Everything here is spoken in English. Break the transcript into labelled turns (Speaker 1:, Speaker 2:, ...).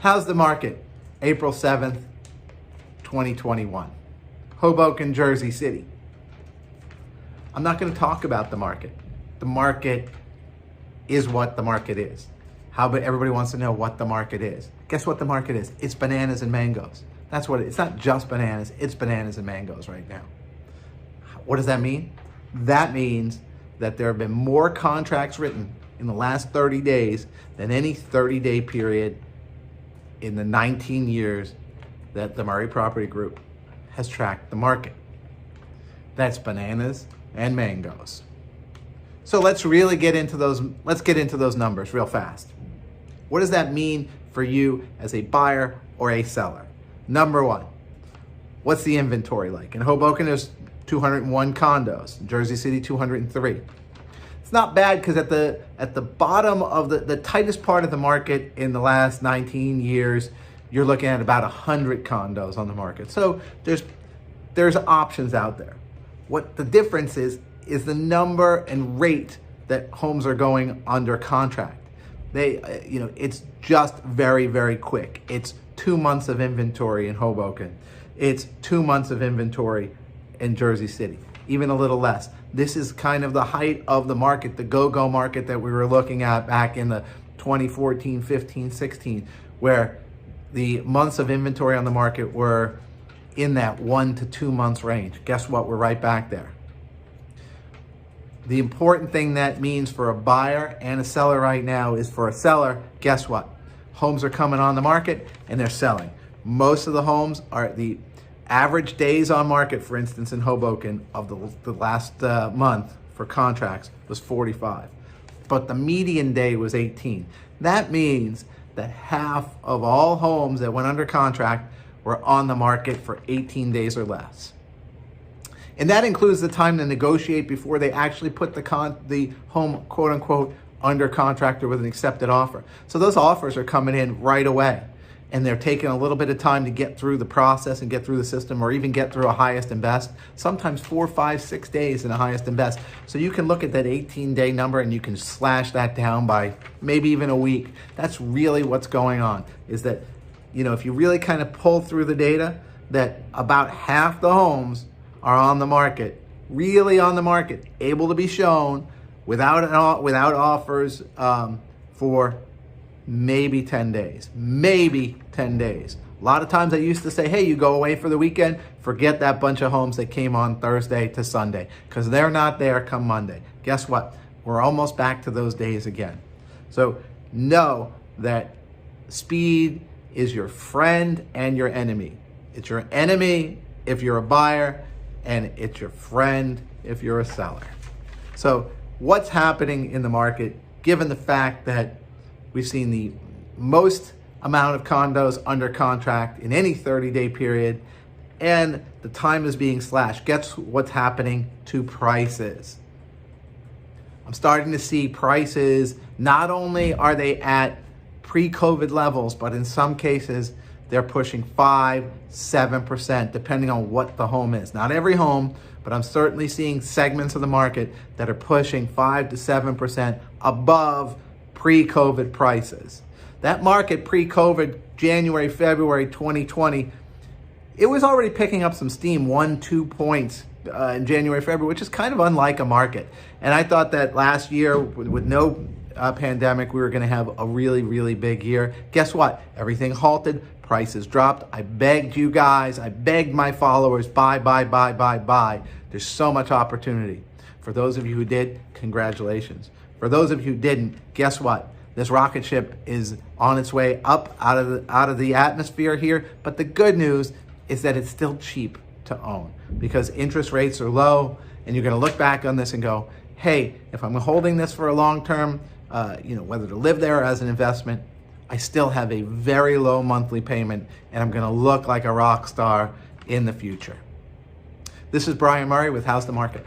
Speaker 1: How's the market? April 7th, 2021. Hoboken, Jersey City. I'm not going to talk about the market. The market is what the market is. But everybody wants to know what the market is. Guess what the market is? It's bananas and mangoes. That's what it's not just bananas, it's bananas and mangoes right now. What does that mean? That means that there have been more contracts written in the last 30 days than any 30-day period in the 19 years that the Murray Property Group has tracked the market. That's bananas and mangoes. So let's really get into those numbers real fast. What does that mean for you as a buyer or a seller? Number one, what's the inventory like? In Hoboken, there's 201 condos. In Jersey City, 203. It's not bad because at the bottom of the tightest part of the market in the last 19 years, you're looking at about 100 condos on the market. So there's options out there. What the difference is the number and rate that homes are going under contract. It's just very, very quick. It's 2 months of inventory in Hoboken. It's 2 months of inventory in Jersey City, even a little less. This is kind of the height of the market, the go-go market that we were looking at back in the 2014, 15, 16, where the months of inventory on the market were in that 1 to 2 months range. Guess what? We're right back there. The important thing that means for a buyer and a seller right now is for a seller, guess what? Homes are coming on the market and they're selling. Most of the homes are the average days on market, for instance, in Hoboken of the last month for contracts was 45, but the median day was 18. That means that half of all homes that went under contract were on the market for 18 days or less. And that includes the time to negotiate before they actually put the home, quote unquote, under contract or with an accepted offer. So those offers are coming in right away. And they're taking a little bit of time to get through the process and get through the system, or even get through a highest and best, sometimes 4, 5, 6 days in a highest and best. So you can look at that 18-day number and you can slash that down by maybe even a week. That's really what's going on, is that, if you really kind of pull through the data, that about half the homes are on the market, really on the market, able to be shown without offers for maybe 10 days, maybe 10 days. A lot of times I used to say, hey, you go away for the weekend, forget that bunch of homes that came on Thursday to Sunday, because they're not there come Monday. Guess what? We're almost back to those days again. So know that speed is your friend and your enemy. It's your enemy if you're a buyer, and it's your friend if you're a seller. So what's happening in the market, given the fact that we've seen the most amount of condos under contract in any 30-day period, and the time is being slashed? Guess what's happening to prices? I'm starting to see prices, not only are they at pre-COVID levels, but in some cases, they're pushing 5, 7%, depending on what the home is. Not every home, but I'm certainly seeing segments of the market that are pushing 5 to 7% above pre-COVID prices. That market pre-COVID, January, February 2020, it was already picking up some steam, 1-2 points in January, February, which is kind of unlike a market. And I thought that last year, with no pandemic, we were going to have a really, really big year. Guess what? Everything halted. Prices dropped. I begged you guys, I begged my followers, buy. There's so much opportunity. For those of you who did, congratulations. For those of you who didn't, guess what? This rocket ship is on its way up out of the atmosphere here. But the good news is that it's still cheap to own because interest rates are low, and you're going to look back on this and go, hey, if I'm holding this for a long term, whether to live there or as an investment, I still have a very low monthly payment, and I'm going to look like a rock star in the future. This is Brian Murray with How's the Market.